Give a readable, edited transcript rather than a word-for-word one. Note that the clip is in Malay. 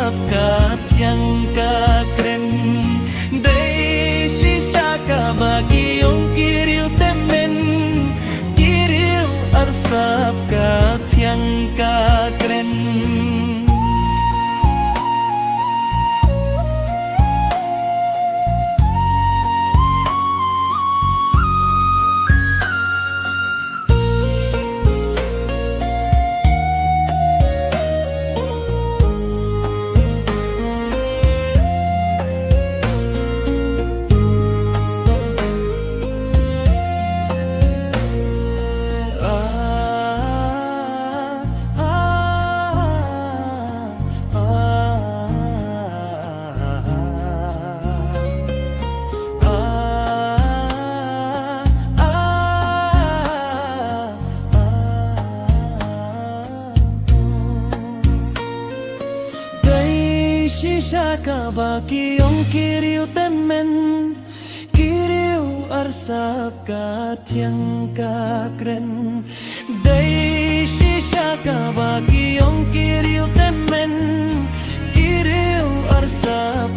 arsap kat yang kakren day sisa ka bagi yung kiriu temen kiriu arsap kat yang kakren. Sisa ka bagi yung kiriu temen kiriu arsap kat yang kakren day sisa ka bagi yung kiriu temen kiriu arsap